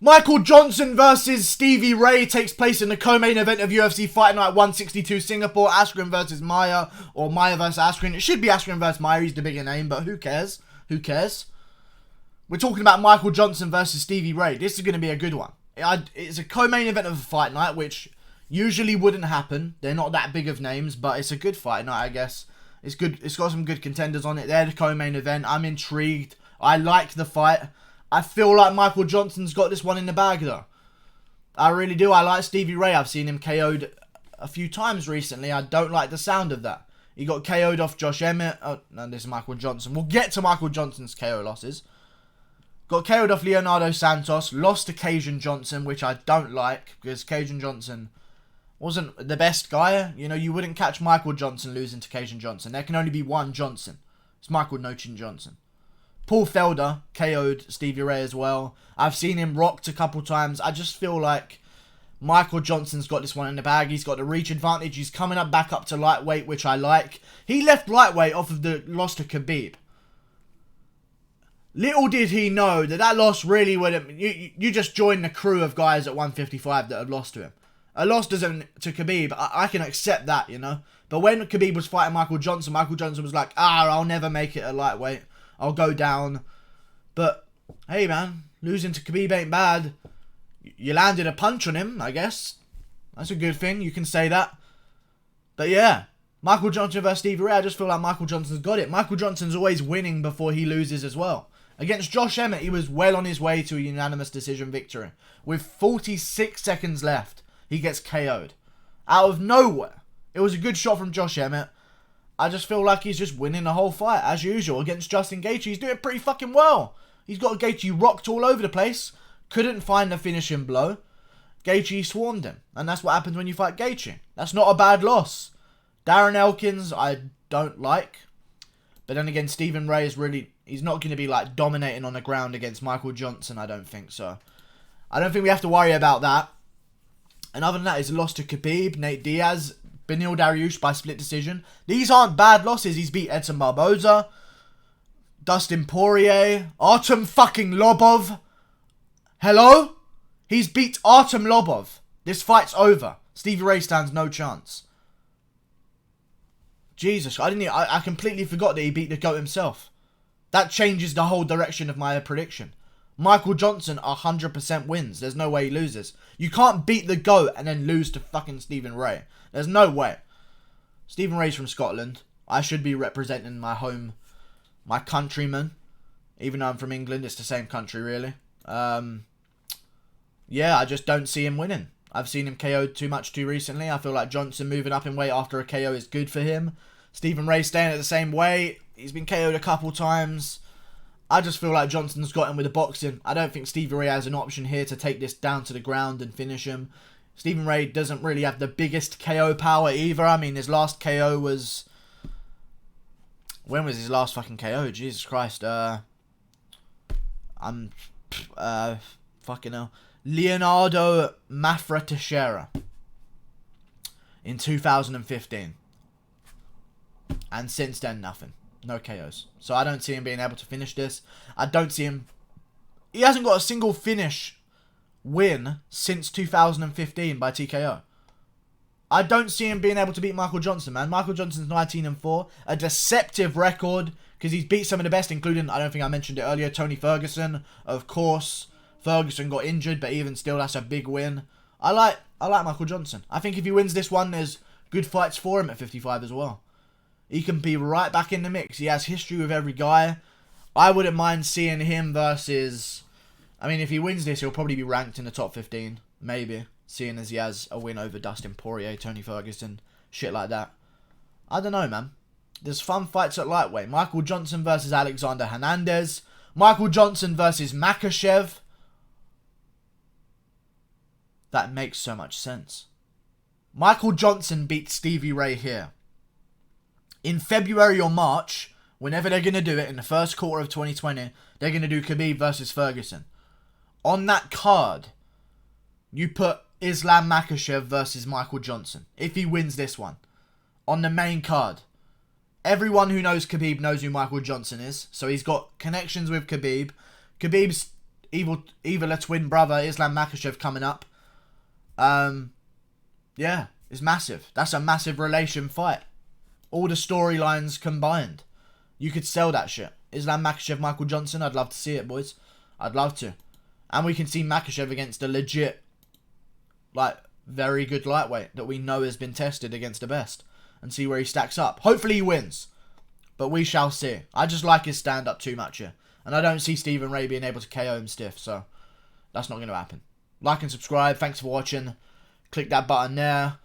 Michael Johnson versus Stevie Ray takes place in the co-main event of UFC Fight Night 162 Singapore. Askren versus Maia, or Maia versus Askren. It should be Askren versus Maia, he's the bigger name, but who cares? Who cares? We're talking about Michael Johnson versus Stevie Ray. This is going to be a good one. It's a co-main event of a Fight Night, which usually wouldn't happen. They're not that big of names, but it's a good Fight Night, I guess. It's good. It's got some good contenders on it. They're the co-main event. I'm intrigued. I like the fight. I feel like Michael Johnson's got this one in the bag, though. I really do. I like Stevie Ray. I've seen him KO'd a few times recently. I don't like the sound of that. He got KO'd off Josh Emmett. Oh, no, this is Michael Johnson. We'll get to Michael Johnson's KO losses. Got KO'd off Leonardo Santos. Lost to Cajun Johnson, which I don't like, because Cajun Johnson wasn't the best guy. You know, you wouldn't catch Michael Johnson losing to Cajun Johnson. There can only be one Johnson. It's Michael Nochin Johnson. Paul Felder KO'd Stevie Ray as well. I've seen him rocked a couple times. I just feel like Michael Johnson's got this one in the bag. He's got the reach advantage. He's coming up back up to lightweight, which I like. He left lightweight off of the loss to Khabib. Little did he know that that loss really would... You just joined the crew of guys at 155 that had lost to him. A loss doesn't to Khabib. I can accept that, you know. But when Khabib was fighting Michael Johnson was like, I'll never make it a lightweight. I'll go down. But, hey man, losing to Khabib ain't bad. You landed a punch on him, I guess. That's a good thing, you can say that. But yeah, Michael Johnson versus Stevie Ray, I just feel like Michael Johnson's got it. Michael Johnson's always winning before he loses as well. Against Josh Emmett, he was well on his way to a unanimous decision victory. With 46 seconds left, he gets KO'd. Out of nowhere. It was a good shot from Josh Emmett. I just feel like he's just winning the whole fight, as usual. Against Justin Gaethje, he's doing pretty fucking well. He's got Gaethje rocked all over the place. Couldn't find the finishing blow. Gaethje swarmed him. And that's what happens when you fight Gaethje. That's not a bad loss. Darren Elkins, I don't like. But then again, Stephen Ray is really... He's not going to be like dominating on the ground against Michael Johnson, I don't think so. I don't think we have to worry about that. And other than that, he's lost to Khabib, Nate Diaz, Benil Dariush by split decision. These aren't bad losses. He's beat Edson Barboza, Dustin Poirier, Artem fucking Lobov. Hello? He's beat Artem Lobov. This fight's over. Stevie Ray stands no chance. Jesus, I completely forgot that he beat the GOAT himself. That changes the whole direction of my prediction. Michael Johnson 100% wins. There's no way he loses. You can't beat the GOAT and then lose to fucking Stephen Ray. There's no way. Stephen Ray's from Scotland. I should be representing my home, my countrymen. Even though I'm from England, it's the same country, really. Yeah, I just don't see him winning. I've seen him KO'd too much too recently. I feel like Johnson moving up in weight after a KO is good for him. Stephen Ray staying at the same weight. He's been KO'd a couple times. I just feel like Johnson's got him with the boxing. I don't think Stevie Ray has an option here to take this down to the ground and finish him. Stephen Ray doesn't really have the biggest KO power either. I mean, his last KO was... When was his last fucking KO? Jesus Christ. Fucking hell. Leonardo Mafra Teixeira. In 2015. And since then, nothing. No KOs. So I don't see him being able to finish this. I don't see him... He hasn't got a single finish win since 2015 by TKO. I don't see him being able to beat Michael Johnson, man. Michael Johnson's 19-4. A deceptive record. Because he's beat some of the best, including, I don't think I mentioned it earlier, Tony Ferguson. Of course. Ferguson got injured, but even still, that's a big win. I like Michael Johnson. I think if he wins this one, there's good fights for him at 55 as well. He can be right back in the mix. He has history with every guy. I wouldn't mind seeing him versus... I mean, if he wins this, he'll probably be ranked in the top 15. Maybe. Seeing as he has a win over Dustin Poirier, Tony Ferguson, shit like that. I don't know, man. There's fun fights at lightweight. Michael Johnson versus Alexander Hernandez. Michael Johnson versus Makhachev. That makes so much sense. Michael Johnson beat Stevie Ray here. In February or March, whenever they're going to do it, in the first quarter of 2020, they're going to do Khabib versus Ferguson. On that card, you put Islam Makhachev versus Michael Johnson. If he wins this one. On the main card. Everyone who knows Khabib knows who Michael Johnson is. So he's got connections with Khabib. Khabib's Evil twin brother Islam Makhachev coming up. Yeah, it's massive. That's a massive relation fight. All the storylines combined. You could sell that shit. Islam Makhachev, Michael Johnson. I'd love to see it, boys. I'd love to. And we can see Makhachev against a legit, like, very good lightweight that we know has been tested against the best. And see where he stacks up. Hopefully he wins. But we shall see. I just like his stand-up too much here. And I don't see Stevie Ray being able to KO him stiff. So, that's not going to happen. Like and subscribe. Thanks for watching. Click that button there.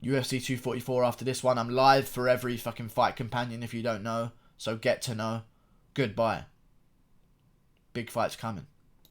UFC 244 after this one. I'm live for every fucking Fight Companion if you don't know. So get to know. Goodbye. Big fights coming.